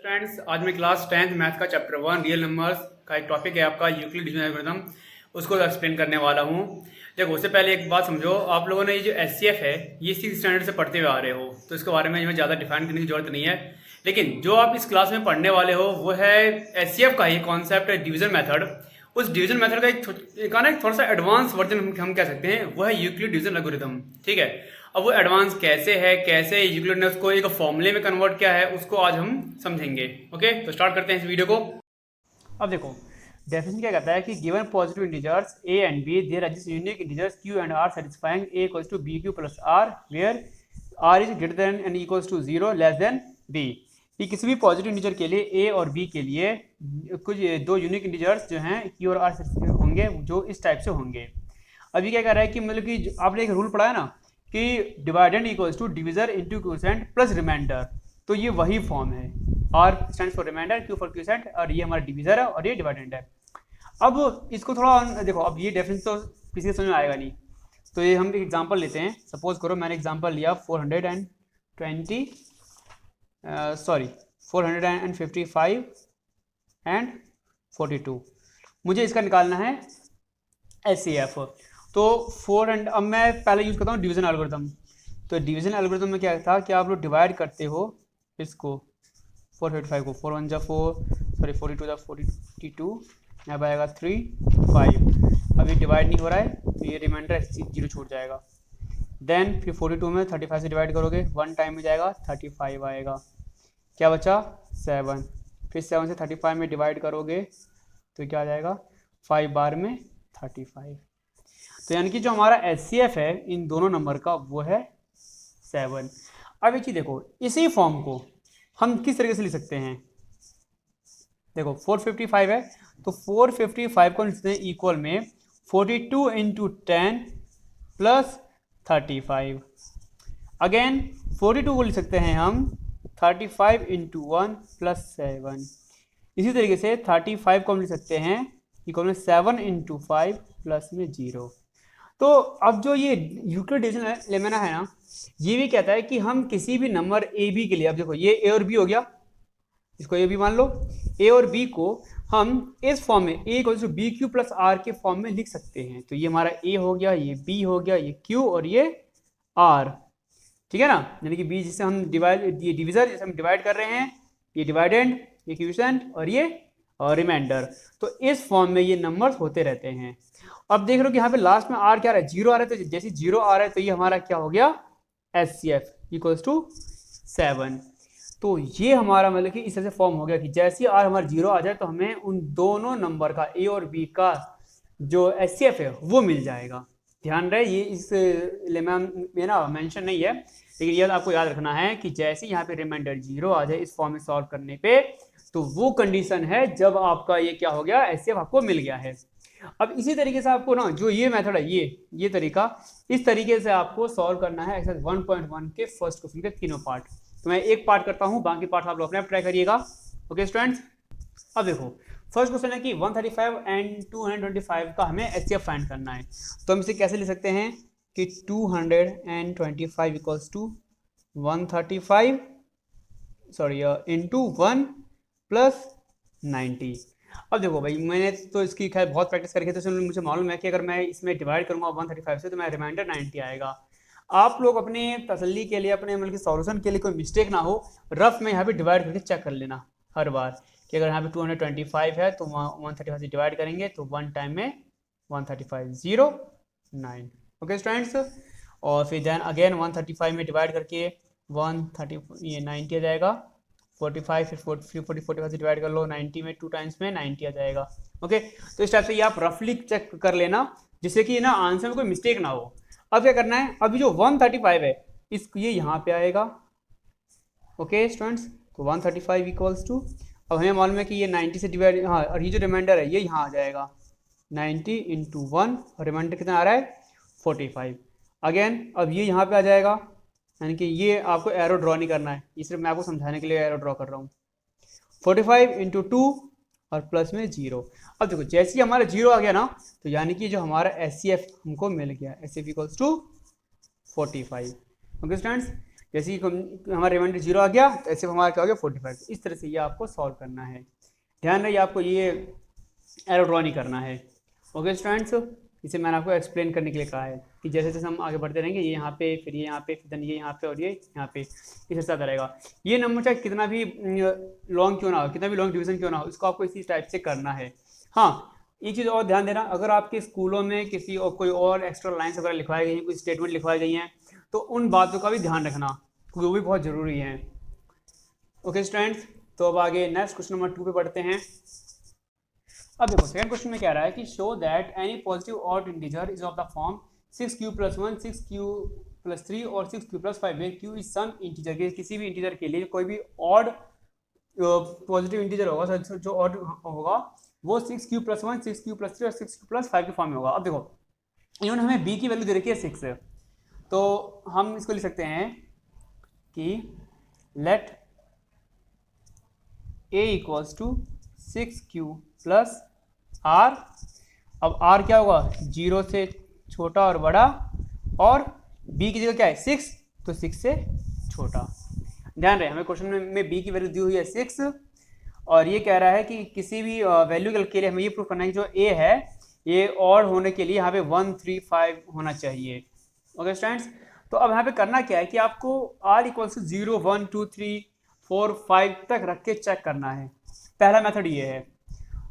Students, आज मैं class 10th math का चैप्टर 1 रियल नंबर्स का एक टॉपिक है आपका यूक्लिड डिवीजन एल्गोरिथम, उसको एक्सप्लेन करने वाला हूँ। देखो, उससे पहले एक बात समझो, आप लोगों ने ये जो एचसीएफ है ये 6th स्टैंडर्ड से पढ़ते हुए आ रहे हो, तो इसके बारे में हमें ज़्यादा डिफाइन करने की जरूरत नहीं है। लेकिन जो आप इस क्लास में पढ़ने वाले हो वो है एचसीएफ का ही कॉन्सेप्ट है, डिवीजन मेथड। उस डिवीजन मेथड का एक थोड़ा सा एडवांस वर्जन हम कह सकते हैं, वो है यूक्लिड डिवीजन एल्गोरिथम। ठीक है, अब वो एडवांस कैसे है, कैसे यूक्लिड ने उसको एक फॉर्मूले में कन्वर्ट किया है, उसको आज हम समझेंगे। ओके, तो स्टार्ट करते हैं इस वीडियो को। अब देखो, डेफिनेशन क्या कहता है कि given positive integers a and b there exist unique integers q and r satisfying a equals to bq plus r where r is greater than and equals to 0 less than b। कि किसी भी positive integer के लिए a और b के लिए कुछ दो यूनिक इंटीजर्स जो हैं q और r होंगे, जो इस टाइप से होंगे। अभी क्या कह रहा है कि मतलब कि आपने एक रूल पढ़ा है ना कि dividend equals to divisor into quotient plus remainder, तो ये वही फॉर्म है। R stands for remainder, Q for quotient, और ये हमारा डिविजर है और ये डिवाइडेंड है। अब इसको थोड़ा देखो, अब ये डेफिनेशन तो किसी के समझ में आएगा नहीं, तो ये हम एक एग्जांपल लेते हैं। सपोज करो मैंने एग्जांपल लिया 455 एंड 42। मुझे इसका निकालना है एचसीएफ। तो अब मैं पहले यूज करता हूँ डिवीजन एल्गोरिथम। तो डिवीजन एल्गोरिथम में क्या था कि आप लोग डिवाइड करते हो इसको 455 को, 4 1 जा 4, सॉरी 42 जा 42, यहाँ पर आएगा 3 5। अभी डिवाइड नहीं हो रहा है तो ये रिमाइंडर 0 छूट जाएगा। देन फिर 42 में 35 से डिवाइड करोगे, 1 टाइम में जाएगा 35 आएगा, क्या बचा 7। फिर 7 से 35 में डिवाइड करोगे तो क्या आ जाएगा 5 बार में 35। तो यानी कि जो हमारा एचसीएफ है इन दोनों नंबर का वो है 7। अब एक चीज देखो, इसी फॉर्म को हम किस तरीके से लिख सकते हैं। देखो 455 है तो 455 को लिखते हैं इक्वल में 42 इंटू 10 प्लस 35। अगेन 42 को लिख सकते हैं हम 35 इंटू 1 प्लस 7। इसी तरीके से 35 को हम लिख सकते हैं इक्वल में 7 इंटू 5 प्लस में 0। तो अब जो ये यूक्लिड डिवीजन लेमेना है ना, ये भी कहता है कि हम किसी भी नंबर ए बी के लिए, अब देखो ये ए और बी हो गया, इसको ए बी मान लो, ए और बी को हम इस फॉर्म में A equals to B Q plus R के फॉर्म में लिख सकते हैं। तो ये हमारा ए हो गया, ये बी हो गया, ये क्यू और ये आर, ठीक है ना। यानी कि बी जिसे हम ये डिविजर जिसे हम डिवाइड कर रहे हैं, ये डिवाइडेंड, ये क्वोशिएंट और ये रिमाइंडर। तो इस फॉर्म में ये नंबर्स होते रहते हैं। अब देख रहे हो कि यहाँ पे लास्ट में आर क्या आ रहा है, 0 आ रहा है, तो जैसे 0 आ रहा है तो ये हमारा क्या हो गया एचसीएफ इक्वल्स टू 7। तो ये हमारा मतलब कि इस तरह से फॉर्म हो गया कि जैसे आर हमारा 0 आ जाए तो हमें उन दोनों नंबर का ए और बी का जो एचसीएफ है वो मिल जाएगा। ध्यान रहे, ये इस लेमा में ना मेंशन नहीं है, लेकिन ये आपको याद रखना है कि जैसे यहाँ पे रिमाइंडर 0 आ जाए इस फॉर्म में सॉल्व करने पे, तो वो कंडीशन है जब आपका ये क्या हो गया एचसीएफ आपको मिल गया है। अब इसी तरीके से आपको ना जो ये मेथड है, ये तरीका, इस तरीके से आपको सॉल्व करना है एक्सरसाइज 1.1 के फर्स्ट क्वेश्चन के तीनों पार्ट। तो मैं एक पार्ट करता हूँ, बाकी पार्ट आप लोग अपने आप ट्राई करिएगा। ओके स्टूडेंट्स, अब देखो फर्स्ट क्वेश्चन है कि 135 एंड 225 का हमें एचसीएफ फाइंड करना है। तो हम इसे कैसे लिख सकते हैं कि 225 इक्वल्स टू 135 इंटू 1 प्लस 90। अब देखो भाई, मैंने तो इसकी खैर बहुत प्रैक्टिस करके तो मुझे मालूम है कि अगर मैं इसमें डिवाइड करूंगा 135 से तो मैं रिमाइंडर 90 आएगा। आप लोग अपने तसल्ली के लिए, अपने मतलब सॉल्यूशन के लिए कोई मिस्टेक ना हो, रफ में यहाँ पे डिवाइड करके चेक कर लेना हर बार कि अगर यहाँ पे 225 है तो 135 से डिवाइड करेंगे तो 1 टाइम में 135 0 9। ओके स्टूडेंट्स, और फिर देन अगेन 135 में डिवाइड करके 130 ये 90 आ जाएगा, 45 फिर 45 से डिवाइड कर लो 90 में, 2 टाइम्स में 90 आ जाएगा। ओके, तो इस टाइप से ये आप रफली चेक कर लेना जिससे कि ना आंसर में कोई मिस्टेक ना हो। अब क्या करना है, अभी जो 135 है इस ये यहाँ पे आएगा। ओके स्टूडेंट्स, तो 135 इक्वल्स टू, अब हमें मालूम है कि ये 90 से डिवाइड, हाँ, और ये जो रिमाइंडर है ये यहाँ आ जाएगा 90 इंटू 1, और रिमाइंडर कितना आ रहा है 45। अगेन अब ये यहाँ पे आ जाएगा, यानी कि ये आपको एरो ड्रॉ नहीं करना है, ये सिर्फ मैं आपको समझाने के लिए एरो ड्रॉ कर रहा हूँ। 45 इंटू 2 और प्लस में 0। अब देखो जैसे ही हमारा 0 आ गया ना, तो यानी कि जो हमारा एचसीएफ हमको मिल गया, HCF equals to 45। Okay students, जैसे ही हमारा रिमाइंडर 0 आ गया तो ऐसे हमारा क्या हो गया 45। इस तरह से ये आपको सॉल्व करना है। ध्यान रहिए आपको ये एरो ड्रॉ नहीं करना है। ओके स्टूडेंट्स, इसे मैंने आपको एक्सप्लेन करने के लिए कहा है कि जैसे जैसे हम आगे बढ़ते रहेंगे, ये यहाँ पे, फिर ये यहाँ पे, फिर ये यहाँ पे और ये यहाँ पे, इस तरह से रहेगा। ये नंबर चाहे कितना भी लॉन्ग क्यों ना हो, कितना भी लॉन्ग डिवीजन क्यों ना हो, इसको आपको इसी टाइप से करना है। हाँ, एक चीज़ और ध्यान देना, अगर आपके स्कूलों में किसी और कोई और एक्स्ट्रा लाइन्स वगैरह लिखवाई गई हैं, कोई स्टेटमेंट लिखवाई गई हैं, तो उन बातों का भी ध्यान रखना, क्योंकि वो भी बहुत ज़रूरी है। ओके स्टूडेंट्स, तो अब आगे नेक्स्ट क्वेश्चन नंबर 2 पे पढ़ते हैं। अब देखो सेकंड क्वेश्चन में कह रहा है कि show that any positive odd integer is of the form 6q + 1, 6q + 3 और 6q + 5 where q is some integer के किसी भी इंटीजर के लिए कोई भी ऑड पॉजिटिव इंटीजर होगा, जो ऑड होगा वो 6q + 1, 6q + 3 और 6q + 5 के फॉर्म में होगा। अब देखो इन्होंने हमें b की वैल्यू दे रखी है 6, तो हम इसको लिख सकते हैं कि लेट a = 6q + r। अब r क्या होगा, 0 से छोटा और बड़ा, और b की जगह क्या है 6, तो 6 से छोटा। ध्यान रहे हमें क्वेश्चन में b की वैल्यू दी हुई है 6, और ये कह रहा है कि किसी भी वैल्यू के लिए हमें ये प्रूफ करना है कि जो a है ये ऑड होने के लिए यहाँ पे 1, 3, 5 होना चाहिए। ओके स्टूडेंट्स, तो अब यहाँ पे करना क्या है कि आपको r = 0, 1, 2, 3, 4, 5 तक रख के चेक करना है। पहला मेथड ये है।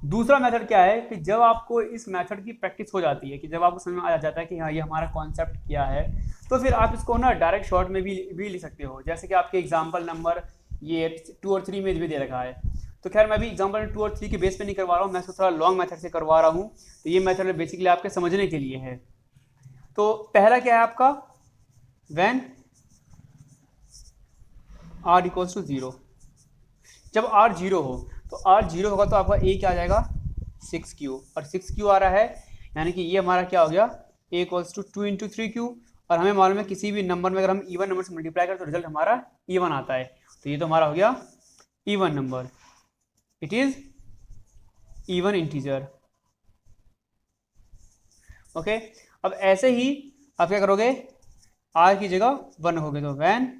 दूसरा मेथड क्या है कि जब आपको इस मेथड की प्रैक्टिस हो जाती है, कि जब आपको समझ में आ जाता है कि हाँ ये हमारा कॉन्सेप्ट क्या है, तो फिर आप इसको ना डायरेक्ट शॉर्ट में भी लिख सकते हो। जैसे कि आपके एग्जाम्पल नंबर ये 2 और 3 में भी दे रखा है, तो खैर मैं भी एग्जाम्पल 2 और 3 के बेस पे नहीं करवा रहा हूँ, मैं इसको थोड़ा लॉन्ग मेथड से करवा रहा हूँ। तो ये मेथड बेसिकली आपके समझने के लिए है। तो पहला क्या है आपका, व्हेन r = 0। जब r 0 हो, तो r 0 होगा तो आपका a क्या आ जाएगा 6q, और 6q आ रहा है, यानी कि ये हमारा क्या हो गया a = 2 × 3q। और हमें मालूम है किसी भी नंबर में अगर हम इवन नंबर से मल्टीप्लाई करें तो रिजल्ट हमारा इवन आता है, तो ये तो हमारा हो गया even number, it is even integer. Okay, अब ऐसे ही आप क्या करोगे, r की जगह 1 रखोगे, तो व्हेन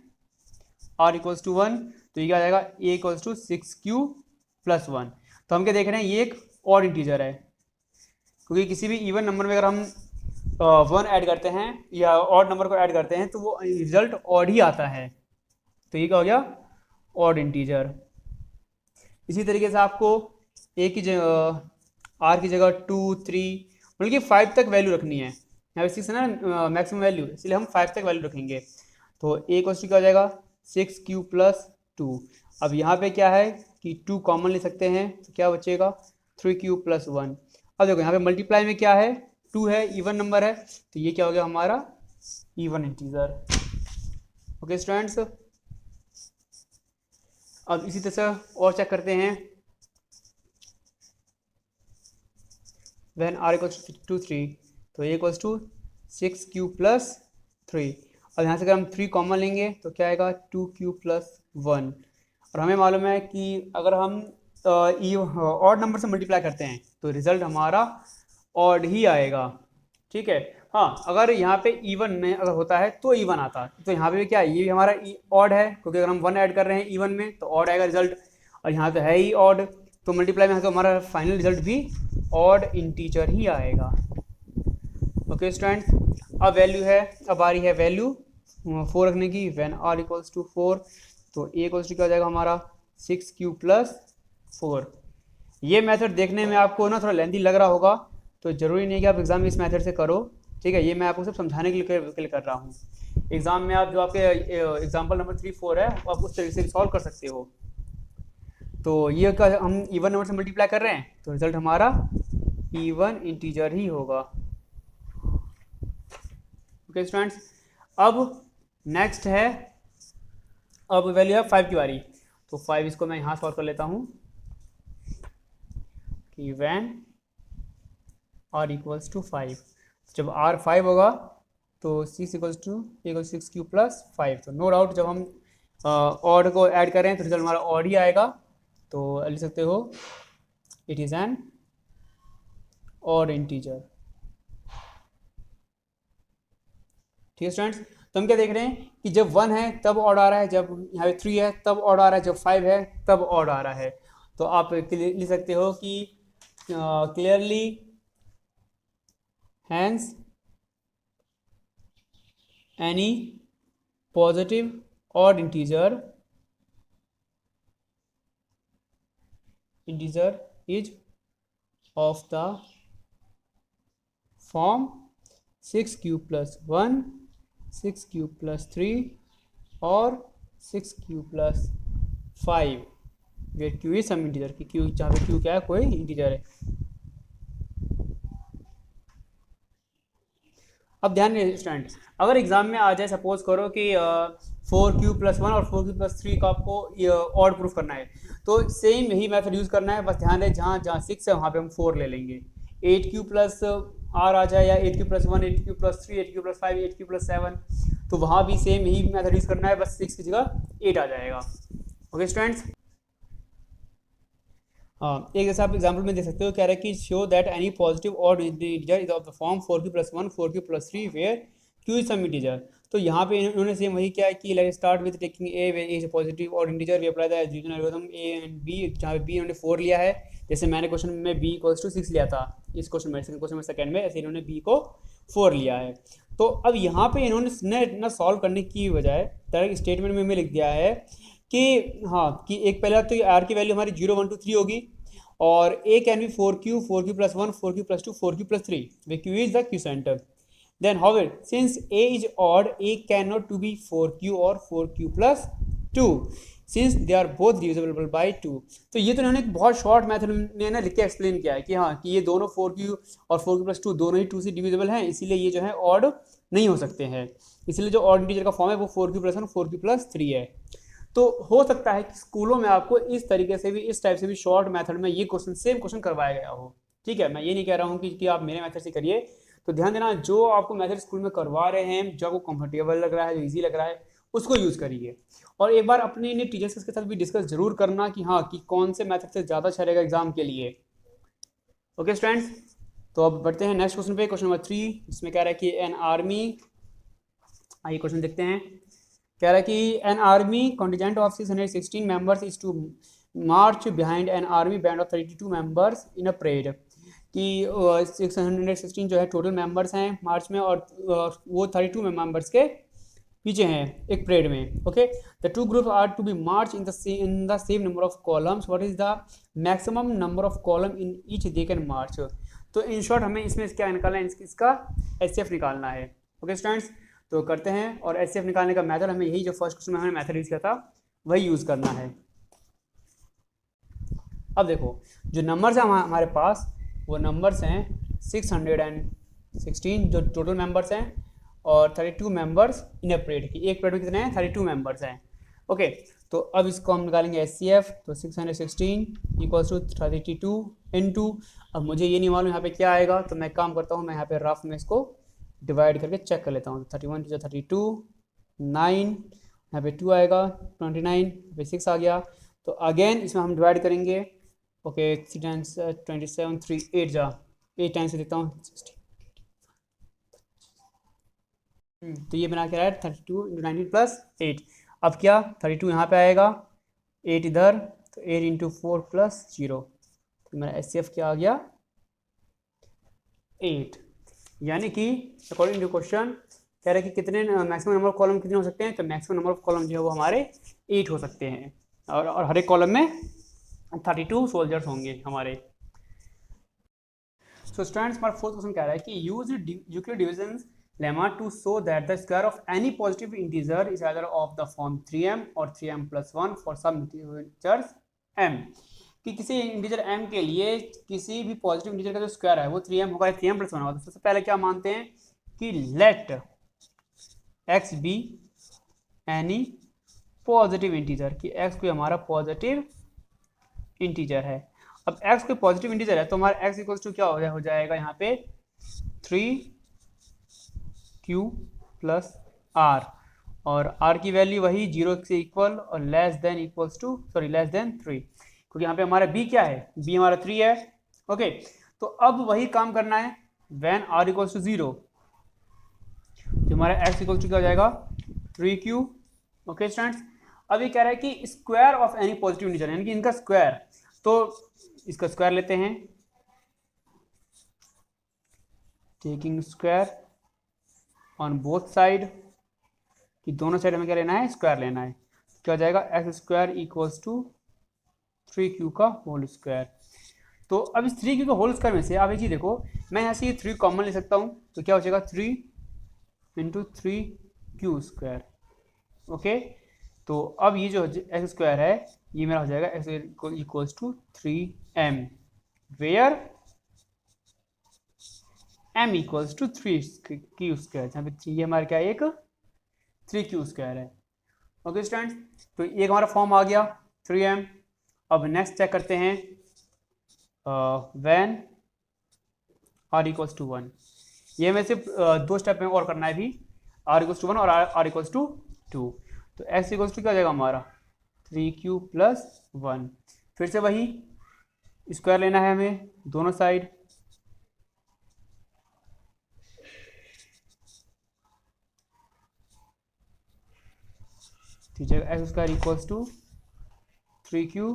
r = 1, तो ये क्या आ जाएगा a = 6q + 1। तो हम क्या देख रहे हैं, ये एक ऑड इंटीजर है, क्योंकि किसी भी इवन नंबर में अगर हम 1 ऐड करते हैं या ऑड नंबर को ऐड करते हैं तो वो रिजल्ट ऑड ही आता है। तो ये क्या हो गया ऑड इंटीजर। इसी तरीके से आपको a की जगह r की जगह 2, 3 बल्कि 5 तक वैल्यू रखनी है। यहाँ पे 6 है ना मैक्सिमम वैल्यू, इसलिए हम 5 तक वैल्यू रखेंगे। तो a = क्या हो जाएगा 6q + 2। अब यहाँ पे क्या है कि 2 कॉमन ले सकते हैं, तो क्या बचेगा 3q + 1। अब देखो यहाँ पे मल्टीप्लाई में क्या है 2 है, इवन नंबर है, तो ये क्या हो गया हमारा इवन इंटीजर। ओके स्टूडेंट्स, अब इसी तरह से और चेक करते हैं, व्हेन r = 3, तो a = 6q + 3। अब यहाँ से अगर हम 3 कॉमन लेंगे तो क्या आएगा 2q + 1। और हमें मालूम है कि अगर हम ऑड नंबर से मल्टीप्लाई करते हैं तो रिजल्ट हमारा ऑड ही आएगा। ठीक है, हाँ अगर यहाँ पे इवन में अगर होता है तो इवन आता, तो यहाँ पे क्या है ये भी हमारा ऑड है, क्योंकि अगर हम 1 ऐड कर रहे हैं इवन में तो ऑड आएगा रिजल्ट, और यहाँ तो है ही ऑड, तो मल्टीप्लाई में तो हमारा फाइनल रिजल्ट भी ऑड इंटीजर ही आएगा। ओके स्टूडेंट्स, अब वैल्यू है, अब आ रही है वैल्यू 4 रखने की, व्हेन r = 4, तो a = क्या हो जाएगा हमारा 6q + 4। ये मेथड देखने में आपको ना थोड़ा लेंथी लग रहा होगा, तो ज़रूरी नहीं कि आप एग्जाम में इस मेथड से करो। ठीक है, ये मैं आपको सिर्फ समझाने के लिए कर रहा हूँ। एग्जाम में आप जो आपके एग्जाम्पल नंबर 3, 4 है वो आप उस तरीके से सॉल्व कर सकते हो। तो ये क्या हम इवन नंबर से मल्टीप्लाई कर रहे हैं तो रिजल्ट हमारा इवन इंटीजर ही होगा। ओके स्टूडेंट्स, अब नेक्स्ट है, अब वैल्यू है 5 की बारी, तो 5 इसको मैं यहाँ सॉल्व कर लेता हूँ कि व्हेन r = 5, जब r 5 होगा तो 6 = 6q + 5। तो नो डाउट जब हम ऑड को ऐड करें तो रिजल्ट हमारा ऑड ही आएगा, तो लिख सकते हो it is an odd integer. ठीक है स्टूडेंट्स, तो हम क्या देख रहे हैं कि जब 1 है तब ऑड आ रहा है, जब यहाँ पे 3 है तब ऑड आ रहा है, जब 5 है तब ऑड आ रहा है। तो आप लिख सकते हो कि clearly hence any positive odd integer is of the form 6 cube plus 1, 6 cube plus 3 और 6 cube plus 5 where q is some integer कि q जहाँ पे q क्या है, कोई इंटीजर है। अब ध्यान दें स्टूडेंट, अगर एग्जाम में आ जाए सपोज करो कि 4q+1 और 4q+3 का आपको ऑड प्रूफ करना है, तो सेम यही मेथड यूज़ करना है, बस ध्यान दें जहाँ जहाँ 6 है वहाँ पे हम 4 ले लेंगे। 8q+r आ जाए या 8q+1, 8q+3, 8q+5, 8q+7, तो वहाँ भी सेम यही मेथड यूज़ करना है, बस 6 की जगह 8 आ जाएगा। ओके स्टूडेंट्स, हाँ एक जैसा आप एग्जाम्पल में देख सकते हो, कह रहा है कि show that any positive odd integer is of the form 4q+1, 4q+3 where q is some integer. तो यहाँ पे इन्होंने सेम वही क्या है कि let start with taking a where a is positive odd integer, we apply the division algorithm a and b, जहाँ पे बी इन्होंने 4 लिया है, जैसे मैंने क्वेश्चन में b = 6 लिया था, इस क्वेश्चन में सेकंड में ऐसे इन्होंने b को 4 लिया है। तो अब यहाँ पे इन्होंने ना सॉल्व करने की बजाय डायरेक्ट स्टेटमेंट में लिख दिया है कि हाँ कि एक पहला तो r की वैल्यू हमारी 0, 1, 2, 3 होगी, और a can be 4q, 4q+1, 4q+2, 4q+3 where q is the q center. Then however, since a is odd, a cannot to be 4q or 4q+2 since they are both divisible by 2. तो ये तो इन्होंने एक बहुत short method में ना लिख के एक्सप्लेन किया है कि हाँ कि ये दोनों 4q और 4q+2 दोनों ही 2 से डिविजिबल हैं, इसीलिए ये जो है ऑड नहीं हो सकते हैं, इसलिए जो ऑड इंटीजर का फॉर्म है वो 4q+1, 4q+3 है। तो हो सकता है कि स्कूलों में आपको इस तरीके से भी, इस टाइप से भी शॉर्ट मेथड में ये क्वेश्चन सेम क्वेश्चन करवाया गया हो। ठीक है, मैं ये नहीं कह रहा हूँ कि आप मेरे मेथड से करिए। तो ध्यान देना, जो आपको मेथड स्कूल में करवा रहे हैं, जो आपको कंफर्टेबल लग रहा है, जो इजी लग रहा है, उसको यूज़ करिए। और एक बार अपने टीचर्स के साथ भी डिस्कस जरूर करना कि हाँ कि कौन से मेथड से ज़्यादा अच्छा रहेगा एग्जाम के लिए। ओके स्टूडेंट्स, तो अब बढ़ते हैं नेक्स्ट क्वेश्चन पे, क्वेश्चन नंबर 3, जिसमें कह रहा है कि एन आर्मी, आइए क्वेश्चन देखते हैं। कह रहा है कि an army contingent of 616 members is to march behind an army band of 32 members in a parade, कि 616 जो है टोटल मेंबर्स हैं मार्च में, और वो 32 मेंबर्स के पीछे हैं एक परेड में। Okay, the two group are to be march in the same number of columns, what is the maximum number of column in each they can march. तो इन शॉर्ट हमें इसमें क्या निकालना है, इसका एचसीएफ निकालना है। ओके स्टूडेंट्स, तो करते हैं, और एचसीएफ निकालने का मेथड हमें यही जो फर्स्ट क्वेश्चन में हमने मेथड यूज़ किया था वही यूज़ करना है। अब देखो, जो नंबर्स हैं हमारे पास वो नंबर्स हैं 616 जो टोटल मेंबर्स हैं, और 32 मेंबर्स इन अ परेड, की एक परेड में कितने हैं, 32 मेंबर्स हैं। ओके, तो अब इसको हम निकालेंगे एचसीएफ, तो 616 = 32 इंटू, अब मुझे ये नहीं मालूम यहाँ पे क्या आएगा, तो मैं काम करता हूँ, मैं यहाँ पे रफ में इसको डिवाइड करके चेक कर लेता हूँ। 31 × 32 9, यहाँ पे 2 आएगा, 29 पे 6 आ गया, तो अगेन इसमें हम डिवाइड करेंगे। ओके, 3 टाइम्स 27, 3 8 जा 8 टाइम्स से देखता हूँ 60, तो ये बना के रहा है 32 × 19 + 8। अब क्या 32 यहाँ पे आएगा, 8 इधर, तो 8 × 4 + 0, तो मेरा एचसीएफ क्या आ गया 8। यानी कि अकॉर्डिंग टू क्वेश्चन कह रहे हैं कि कितने मैक्सिमम नंबर ऑफ कॉलम कितने हो सकते हैं, तो मैक्सिमम नंबर ऑफ कॉलम जो है वो हमारे 8 हो सकते हैं, और हर एक कॉलम में 32 सोल्जर्स होंगे हमारे। सो स्टूडेंट्स, हमारा फोर्थ क्वेश्चन कह रहा है कि use Euclid division lemma to show that the square of any positive integer is either of the form 3m और 3m+1 for some integers m, कि किसी इंटीजर m के लिए किसी भी पॉजिटिव इंटीजर का जो स्क्वायर है वो 3m होगा या 3m+1 होगा। तो सबसे पहले क्या मानते हैं कि let x be any positive integer, कि x कोई हमारा पॉजिटिव इंटीजर है। अब x कोई पॉजिटिव इंटीजर है तो हमारा x = क्या हो जाएगा यहाँ पे 3q + r, और r की वैल्यू वही 0 से इक्वल और लेस देन 3, क्योंकि यहाँ पे हमारा b क्या है, b हमारा 3 है। ओके, तो अब वही काम करना है व्हेन r = 0, तो तो हमारा x इक्वल टू क्या हो जाएगा 3q। ओके स्टूडेंट्स, अब ये कह रहा है कि square of any positive integer, यानी कि इनका स्क्वायर, तो इसका स्क्वायर लेते हैं, taking square on both side, कि दोनों साइड हमें क्या लेना है, स्क्वायर लेना है। क्या हो जाएगा x square equals to 3q का होल स्क्वायर। तो अब इस 3q का होल स्क्वायर में से आप एक चीज़ देखो, मैं यहाँ से ये 3 कॉमन ले सकता हूँ, तो क्या हो जाएगा 3 इंटू 3q स्क्वायर। ओके, तो अब ये जो एक्स स्क्वायर है ये मेरा हो जाएगा x equals to 3m, where m equals to 3q square, जहाँ पे ये हमारा क्या है, एक 3q स्क्वायर है। ओके स्टूडेंट्स, तो एक हमारा फॉर्म आ गया 3m। अब नेक्स्ट चेक करते हैं व्हेन r इक्वल्स टू 1। ये हमें सिर्फ दो स्टेप में और करना है भी, r इक्वल्स टू 1 और r इक्वल्स टू 2। तो x इक्वल्स टू क्या हो जाएगा हमारा 3q प्लस 1। फिर से वही स्क्वायर लेना है हमें दोनों साइड, ठीक है, x square equals to 3q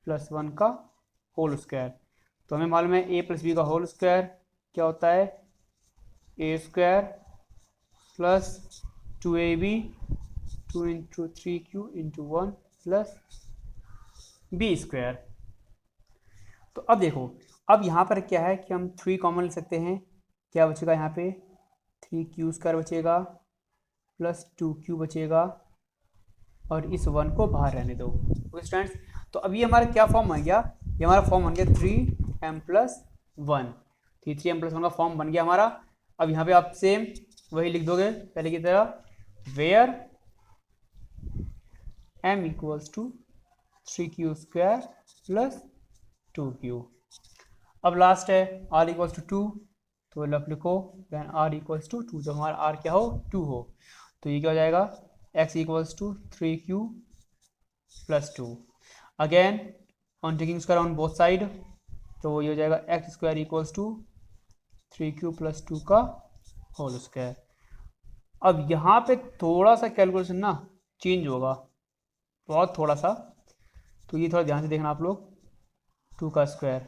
plus 1 का होल स्क्वायर। तो हमें मालूम है a प्लस बी का होल स्क्वायर क्या होता है, a square plus 2ab 2 into 3q into 1 plus b square. तो अब देखो, अब यहाँ पर क्या है कि हम 3 कॉमन ले सकते हैं, क्या बचेगा यहाँ पे 3q स्क्वायर बचेगा प्लस 2q बचेगा, और इस 1 को बाहर रहने दो। ओके स्टूडेंट्स, तो अभी हमारा क्या फॉर्म बन गया, ये हमारा फॉर्म बन गया 3m प्लस 1। 3m प्लस 1 का फॉर्म बन गया हमारा। अब यहाँ पे आप सेम वही लिख दोगे पहले की तरह, where m equals to 3q square plus 2q। अब लास्ट है r इक्वल्स टू 2, तो लफ लिखो वैन r इक्वल्स टू 2, जब हमारा r क्या हो 2 हो, तो ये क्या हो जाएगा x equals to 3q plus 2। Again on taking square on both side, तो ये हो जाएगा x square equals to 3q plus 2 का होल स्क्वायर। अब यहाँ पे थोड़ा सा कैलकुलेशन ना चेंज होगा, बहुत थोड़ा सा, तो ये थोड़ा ध्यान से देखना आप लोग। 2 का स्क्वायर,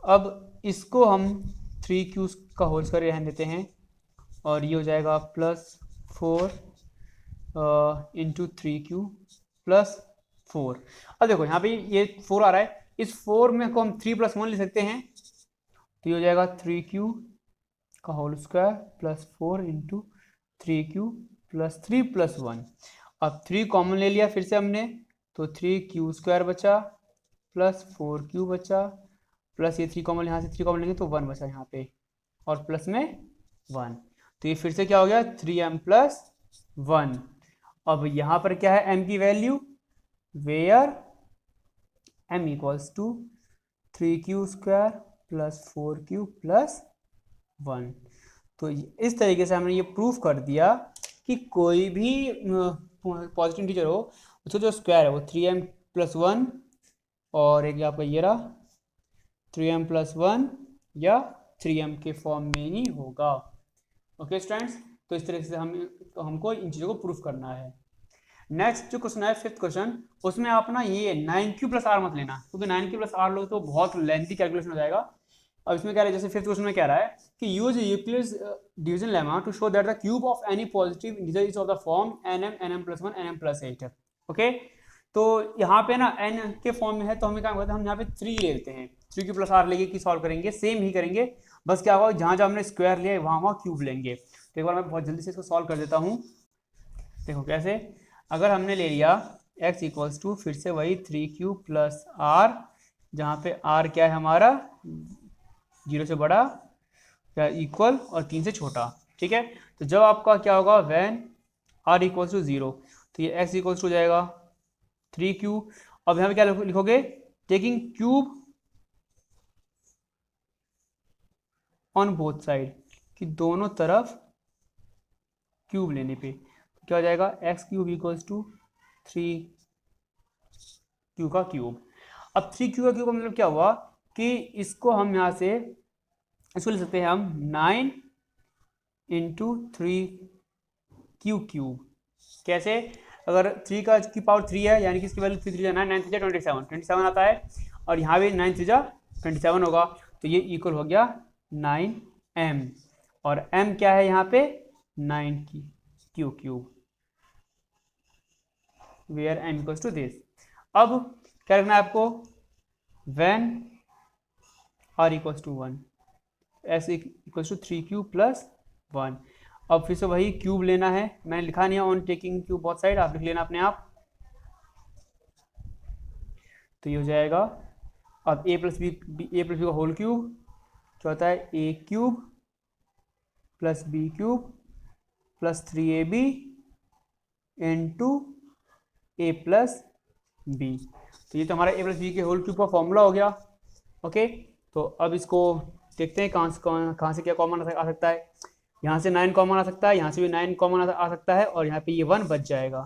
अब इसको हम 3q का होल स्क्वायर रहने देते हैं, और ये हो जाएगा प्लस 4 इंटू 3q प्लस 4। अब देखो यहाँ पे ये 4 आ रहा है, इस 4 में को हम 3 प्लस 1 ले सकते हैं, तो ये हो जाएगा 3q का whole square plus 4 into 3q plus 3 plus 1। अब 3 कॉमन ले लिया फिर से हमने, तो 3q स्क्वायर बचा प्लस 4q बचा, प्लस ये 3 कॉमन, यहाँ से 3 कॉमन लेंगे तो 1 बचा यहाँ पे, और प्लस में 1, तो ये फिर से क्या हो गया 3m प्लस 1। अब यहाँ पर क्या है m की value, where m equals to 3q square plus 4q plus 1। तो इस तरीके से हमने ये प्रूफ कर दिया कि कोई भी पॉजिटिव इंटीजर हो उसका जो स्क्वायर है वो 3m प्लस 1, और एक आपका ये रहा 3m प्लस 1 या 3m के फॉर्म में ही होगा। ओके स्टूडेंट्स, तो इस तरीके से हमको इन चीज़ों को प्रूफ करना है। नेक्स्ट जो क्वेश्चन है 5th क्वेश्चन, उसमें आप ना ये 9q प्लस r मत लेना, क्योंकि 9q प्लस r लो तो बहुत लेंथी कैलकुलेशन हो जाएगा। अब इसमें क्या रहा है, जैसे 5th क्वेश्चन में क्या रहा है कि use Euclid's division lemma to show that the cube of any positive integer is of the form nm plus 1 nm plus 8। Okay, तो यहाँ पे ना n के फॉर्म में है, तो हमें क्या करते हैं, हम यहाँ पे 3 ले लेते हैं, 3q प्लस r लेके की सॉल्व करेंगे, सेम ही करेंगे, बस क्या होगा जहाँ जहाँ हमने स्क्वायर लिया है वहाँ क्यूब लेंगे। तो एक बार मैं बहुत जल्दी से इसको सॉल्व कर देता हूँ। देखो कैसे, अगर हमने ले लिया x इक्वल्स टू फिर से वही 3q प्लस r, जहाँ पे r क्या है हमारा 0 से बड़ा या इक्वल और 3 से छोटा, ठीक है। तो जब आपका क्या होगा व्हेन r इक्वल्स टू 0, तो ये x इक्वल्स टू हो जाएगा 3q। अब यहाँ पे क्या लिखोगे, taking cube on both side, कि दोनों तरफ क्यूब लेने पे क्या हो जाएगा x cube equals to 3q का क्यूब। अब 3q का क्यूब मतलब क्या हुआ कि इसको हम यहाँ से इसको ले सकते हैं हम 9 इंटू 3 क्यू क्यूब। कैसे? अगर 3 का की पावर 3 है यानी कि इसकी वैल्यू 3 3 9 9 3 27 आता है, और यहाँ भी 9 3 27 होगा, तो ये इक्वल हो गया 9m, और m क्या है यहाँ पे 9 की q cube, where m equals to this. अब क्या रखना है आपको, when r equals to 1, s equals to 3 cube plus 1। अब फिर से वही क्यूब लेना है, मैंने लिखा नहीं है on taking cube both side, आप लिख लेना अपने आप। तो ये हो जाएगा, अब a प्लस बी का होल क्यूब क्या होता है, a cube plus b cube plus 3ab into a plus b. तो ये तो हमारा a प्लस बी के होल क्यूब का फॉर्मूला हो गया। ओके, तो अब इसको देखते हैं कहाँ से क्या कॉमन आ सकता है। यहाँ से 9 कॉमन आ सकता है, यहाँ से भी 9 कॉमन आ सकता है, और यहाँ पे ये 1 बच जाएगा।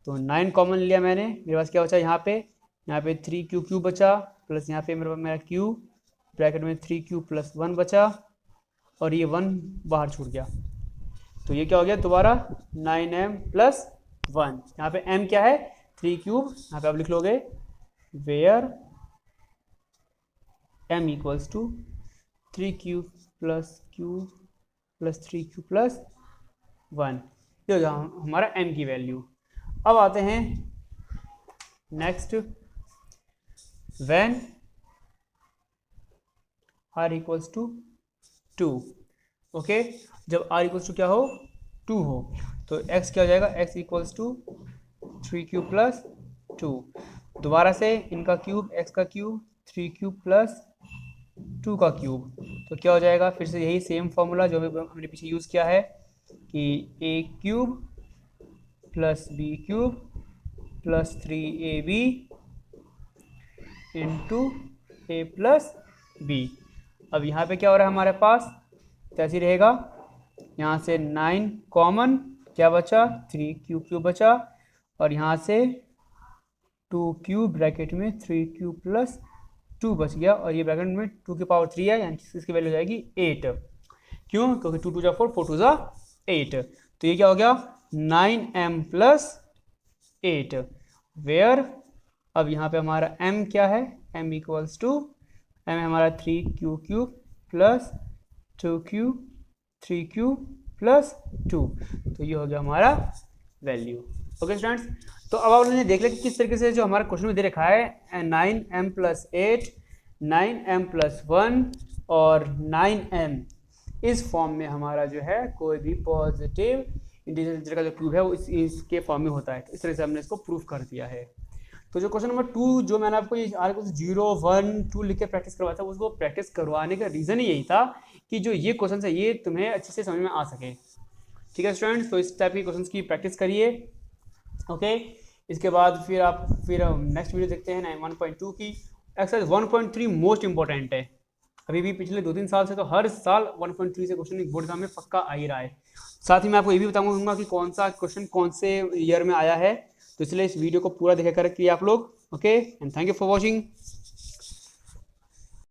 तो 9 कॉमन लिया मैंने, मेरे पास क्या बचा यहाँ पे 3 क्यू क्यूब बचा, प्लस यहाँ पे मेरा क्यूब ब्रैकेट में 3 क्यूब प्लस 1 बचा, और ये 1 बाहर छूट गया। तो ये क्या हो गया दोबारा 9m प्लस 1। यहाँ पे m क्या है 3 क्यूब, यहाँ पे आप लिख लोगे where m equals to 3 cube plus 3 cube plus 1। ये हो गया हमारा m की वैल्यू। अब आते हैं next, when r equals to 2। Okay, जब r इक्वल्स टू क्या हो 2 हो, तो x क्या हो जाएगा, x equals to 3 cube plus 2। दोबारा से इनका क्यूब, x का क्यूब 3 क्यूब प्लस 2 का क्यूब, तो क्या हो जाएगा, फिर से यही सेम फॉर्मूला जो हमने पीछे यूज़ किया है कि a cube plus b cube plus 3ab into a plus b। अब यहाँ पे क्या हो रहा है हमारे पास, कैसे ही रहेगा, यहाँ से 9 कॉमन, क्या बचा 3 क्यूब क्यूब बचा, और यहाँ से 2 क्यूब ब्रैकेट में 3 क्यूब प्लस 2 बच गया, और ये ब्रैकेट में 2 की पावर 3 है, यानी इसकी वैल्यू हो जाएगी 8। क्यों? क्योंकि 2 2 जा 4, 4 2 जा 8। तो ये क्या हो गया 9m प्लस 8, वेयर अब यहाँ पे हमारा m क्या है, m इक्वल्स टू m है हमारा 3 cube cube plus 2 cube 3 cube plus 2। तो ये हो गया हमारा वैल्यू। ओके स्टूडेंट्स, तो अब आप लोगों ने देख लिया कि किस तरीके से जो हमारा क्वेश्चन में दे रखा है 9m प्लस 8, 9m प्लस 1 और 9m, इस फॉर्म में हमारा जो है कोई भी पॉजिटिव इंटीजर का जो क्यूब है वो इसके फॉर्म में होता है। तो इस तरह से हमने इसको प्रूफ कर दिया है। तो जो क्वेश्चन नंबर 2 जो मैंने आपको ये 0 1 2 लिख के प्रैक्टिस करवाया था, उसको प्रैक्टिस करवाने का रीज़न ही यही था कि जो ये क्वेश्चन है ये तुम्हें अच्छे से समझ में आ सके। ठीक है स्टूडेंट्स, तो इस टाइप के क्वेश्चन की प्रैक्टिस करिए। ओके, इसके बाद फिर नेक्स्ट वीडियो देखते हैं 1.2 की। एक्सरसाइज 1.3 मोस्ट इंपॉर्टेंट है। अभी भी पिछले 2-3 साल से तो हर साल 1.3 से क्वेश्चन बोर्ड एग्जाम में पक्का आ ही रहा है। साथ ही मैं आपको ये भी बताऊंगा कि कौन सा क्वेश्चन कौन से ईयर में आया है, तो इसलिए इस वीडियो को पूरा देखा करिए आप लोग। Okay, and thank you for watching.